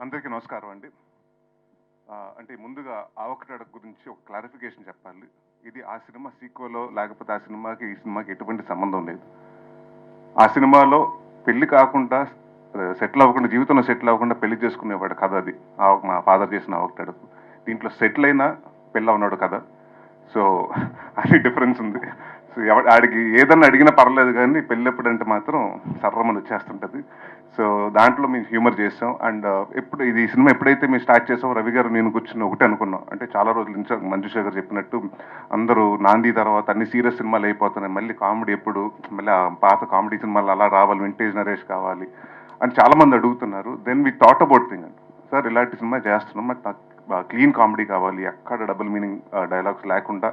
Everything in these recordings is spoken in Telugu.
అందరికీ నమస్కారం అండి. అంటే ముందుగా 'ఆవకటడక' గురించి ఒక క్లారిఫికేషన్ చెప్పాలి. ఇది ఆ సినిమా సీక్వెలో లేకపోతే ఆ సినిమాకి, ఈ సినిమాకి ఎటువంటి సంబంధం లేదు. ఆ సినిమాలో పెళ్లి కాకుండా సెటిల్ అవ్వకుండా, జీవితంలో సెటిల్ అవ్వకుండా పెళ్లి చేసుకునేవాడు కథ అది. మా ఫాదర్ చేసిన 'ఆవకటడక'. దీంట్లో సెటిల్ అయినా పెళ్ళి అవునాడు కథ. సో అది డిఫరెన్స్ ఉంది. సో ఆడికి ఏదన్నా అడిగినా పర్లేదు కానీ పెళ్ళెప్పుడంటే మాత్రం సర్రమని వచ్చేస్తుంటుంది. సో దాంట్లో మేము హ్యూమర్ చేసాం. అండ్ ఎప్పుడు ఇది సినిమా ఎప్పుడైతే మేము స్టార్ట్ చేసాం, రవి గారు నేను కూర్చుని ఒకటే అనుకున్నాం. అంటే చాలా రోజుల నుంచి మంజుష గారు చెప్పినట్టు అందరూ నాంది తర్వాత అన్ని సీరియస్ సినిమాలు అయిపోతున్నాయి, మళ్ళీ కామెడీ ఎప్పుడు, మళ్ళీ ఆ పాత కామెడీ సినిమాలు అలా రావాలి, వింటేజ్ నరేష్ కావాలి అని చాలా మంది అడుగుతున్నారు. Then we thought about thing అండి, సార్ ఇలాంటి సినిమా చేస్తున్నాం, బట్ నాకు క్లీన్ కామెడీ కావాలి, ఎక్కడ డబుల్ మీనింగ్ డైలాగ్స్ లేకుండా,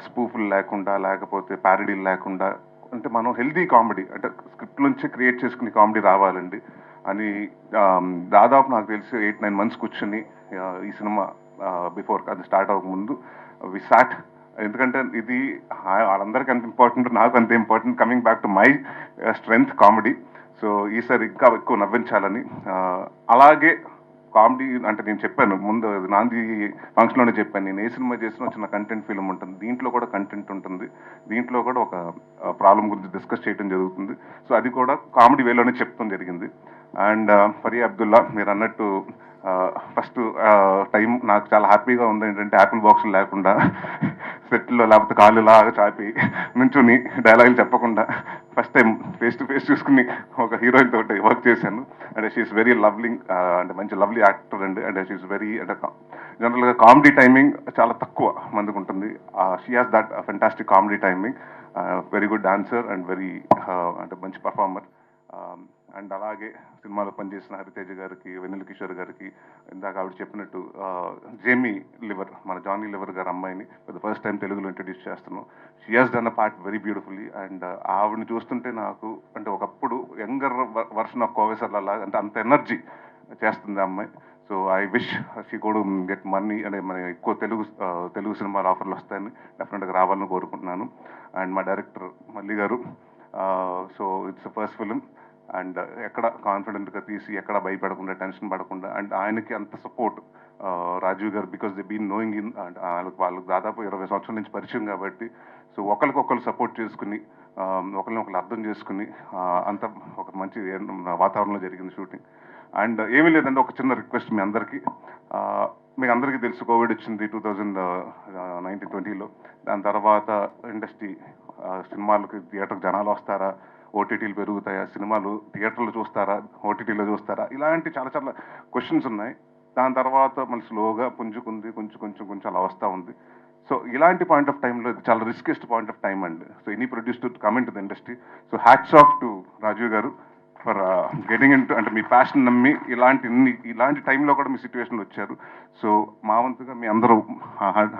స్పూఫులు లేకుండా, లేకపోతే ప్యారడీలు లేకుండా, అంటే మనం హెల్దీ కామెడీ అంటే స్క్రిప్ట్ నుంచి క్రియేట్ చేసుకునే కామెడీ రావాలండి అని దాదాపు నాకు తెలిసి 8-9 మంత్స్ కూర్చుని ఈ సినిమా బిఫోర్ అది స్టార్ట్ అవ్వకముందు వి సాట్. ఎందుకంటే ఇది వాళ్ళందరికీ అంత ఇంపార్టెంట్, నాకు అంత important, coming back to my strength comedy. So ఈసారి ఇంకా ఎక్కువ నవ్వించాలని, అలాగే కామెడీ అంటే నేను చెప్పాను ముందు నాంది ఫంక్షన్లోనే చెప్పాను, నేను ఏ సినిమా చేసినా చిన్న కంటెంట్ ఫిల్మ్ ఉంటుంది, దీంట్లో కూడా కంటెంట్ ఉంటుంది, దీంట్లో కూడా ఒక ప్రాబ్లం గురించి డిస్కస్ చేయడం జరుగుతుంది. సో అది కూడా కామెడీ వేలోనే చెప్తాం జరిగింది. అండ్ ఫరియా అబ్దుల్లా మీరు అన్నట్టు ఫస్ట్ టైం నాకు చాలా హ్యాపీగా ఉంది ఏంటంటే యాపిల్ బాక్సులు లేకుండా సెట్లో లేకపోతే కాళ్ళు లాగా చాపి నుంచుని డైలాగులు చెప్పకుండా first time face to face చూసుకుని ఒక హీరోయిన్ తోటి వర్క్ చేశాను. అంటే షీఈస్ వెరీ లవ్లింగ్, అంటే మంచి లవ్లీ యాక్టర్ అండి. అంటే షీఈస్ వెరీ, అంటే జనరల్గా కామెడీ టైమింగ్ చాలా తక్కువ మందికి ఉంటుంది. She has that fantastic comedy timing, very good dancer and very అంటే మంచి పర్ఫార్మర్. అండ్ అలాగే సినిమాలో పనిచేసిన హరితేజ గారికి, వెన్నెల కిషోర్ గారికి, ఇందాక ఆవిడ చెప్పినట్టు జేమీ లివర్, మన జానీ లివర్ గారు అమ్మాయిని ఫస్ట్ టైం తెలుగులో ఇంట్రడ్యూస్ చేస్తున్నాం. She has done a part very beautifully. And ఆవిడని చూస్తుంటే నాకు అంటే ఒకప్పుడు యంగర్ వర్షన్ ఆఫ్ కోవేసర్ల లాగా, అంటే అంత ఎనర్జీ చేస్తుంది ఆ అమ్మాయి. సో ఐ విష్ షీ కూడా గెట్ మనీ, అంటే మన ఎక్కువ తెలుగు సినిమాల ఆఫర్లు వస్తాయని డెఫినెట్గా రావాలని కోరుకుంటున్నాను. అండ్ మా డైరెక్టర్ మల్లి గారు, so it's first film and ఎక్కడ కాన్ఫిడెంట్గా తీసి ఎక్కడ భయపడకుండా, టెన్షన్ పడకుండా, అండ్ ఆయనకి అంత సపోర్ట్ రాజీవ్ గారు, because they been knowing in, and వాళ్ళకి దాదాపు 20 సంవత్సరాల నుంచి పరిచయం కాబట్టి, సో ఒకరికొకరు సపోర్ట్ చేసుకుని, ఒకరిని అర్థం చేసుకుని, అంత ఒక మంచి వాతావరణంలో జరిగింది షూటింగ్. అండ్ ఏమీ లేదంటే ఒక చిన్న రిక్వెస్ట్ మీ అందరికీ, మీకు అందరికీ తెలుసు కోవిడ్ వచ్చింది 2019-20లో. దాని తర్వాత ఇండస్ట్రీ సినిమాలకి థియేటర్కి జనాలు వస్తారా, ఓటీటీలు పెరుగుతాయా, సినిమాలు థియేటర్లు చూస్తారా, ఓటీటీలో చూస్తారా, ఇలాంటి చాలా చాలా క్వశ్చన్స్ ఉన్నాయి. దాని తర్వాత మళ్ళీ స్లోగా పుంజుకుంది, కొంచెం అలా వస్తూ ఉంది. సో ఇలాంటి పాయింట్ ఆఫ్ టైంలో ఇది చాలా రిస్కెస్ట్ పాయింట్ ఆఫ్ టైం అండి. So any produce to come into the industry. So hats off to Rajeev గారు ఫర్ గెటింగ్ ఇన్ టు, అంటే మీ ప్యాషన్ నమ్మి ఇలాంటి టైంలో కూడా మీ సిచ్యువేషన్లో వచ్చారు. సో మా వంతుగా మీ అందరూ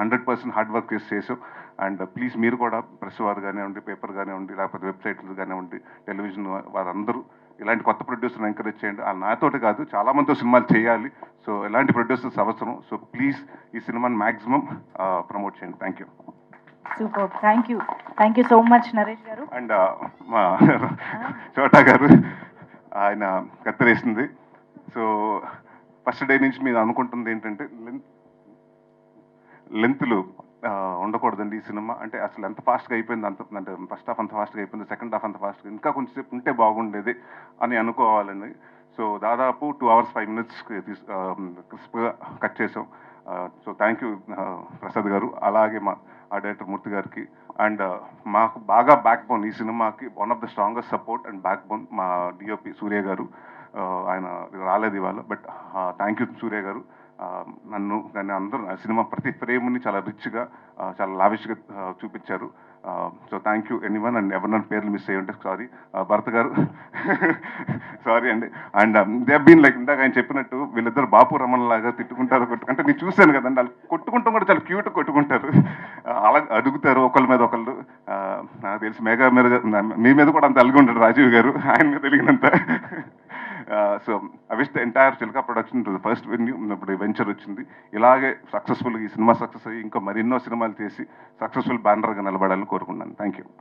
100% హార్డ్ వర్క్ చేసాం. అండ్ ప్లీజ్ మీరు కూడా ప్రెస్ వారు కానివ్వండి, పేపర్ కానివ్వండి, లేకపోతే వెబ్సైట్లు కానివ్వండి, టెలివిజన్ వారందరూ ఇలాంటి కొత్త ప్రొడ్యూసర్ని ఎంకరేజ్ చేయండి. నాతోటి కాదు, చాలా మందితో సినిమాలు చేయాలి. సో ఇలాంటి ప్రొడ్యూసర్స్ అవసరం. సో ప్లీజ్ ఈ సినిమాని మ్యాక్సిమం ప్రమోట్ చేయండి. Thank you. Super, thank you so much Naresh గారు. అండ్ మా చోటా గారు, ఆయన కత్తిరేసింది. సో ఫస్ట్ డే నుంచి మీరు అనుకుంటుంది ఏంటంటే లెంత్లు ఉండకూడదండి ఈ సినిమా. అంటే అసలు ఎంత ఫాస్ట్గా అయిపోయింది, అంటే ఫస్ట్ హాఫ్ అంత ఫాస్ట్గా అయిపోయింది, సెకండ్ హాఫ్ అంత ఫాస్ట్గా, ఇంకా కొంచెంసేపు ఉంటే బాగుండేది అని అనుకోవాలండి. సో దాదాపు 2 hours 5 minutes క్రిస్ప్గా కట్ చేసాం. సో థ్యాంక్ యూ ప్రసాద్ గారు, అలాగే మా డైరెక్టర్ మూర్తి గారికి. అండ్ మాకు బాగా బ్యాక్ బోన్ ఈ సినిమాకి, one of the strongest support and back bone మా డిఓపి సూర్య గారు. ఆయన రాలేదు ఇవాళ, బట్ థ్యాంక్ యూ సూర్య గారు. నన్ను కానీ అందరూ సినిమా ప్రతి ఫ్రేమ్ని చాలా రిచ్గా, చాలా లావిష్గా చూపించారు. So thank you anyone. And ఎవరినైనా పేర్లు మిస్ అయ్యి ఉంటే సారీ. భరత్ గారు సారీ అండి. అండ్ దే బీన్ లైక్ ఇందాక ఆయన చెప్పినట్టు వీళ్ళిద్దరు బాపు రమణ లాగా తిట్టుకుంటారు, అంటే నేను చూశాను కదండి, వాళ్ళు కొట్టుకుంటాం కూడా చాలా క్యూట్గా కొట్టుకుంటారు, అలా అడుగుతారు ఒకళ్ళ మీద ఒకళ్ళు. నాకు తెలిసి మెగా మీద, మీ మీద కూడా అంత అలిగి ఉంటాడు రాజీవ్ గారు, ఆయన మీద తెలిగినంత. So I wish the entire Chilka production to the first venue. ఇప్పుడు వెంచర్ వచ్చింది, ఇలాగే సక్సెస్ఫుల్గా ఈ సినిమా సక్సెస్ అయ్యి ఇంకా మరెన్నో సినిమాలు చేసి సక్సెస్ఫుల్ బ్యానర్గా నిలబడాలని కోరుకున్నాను. Thank you.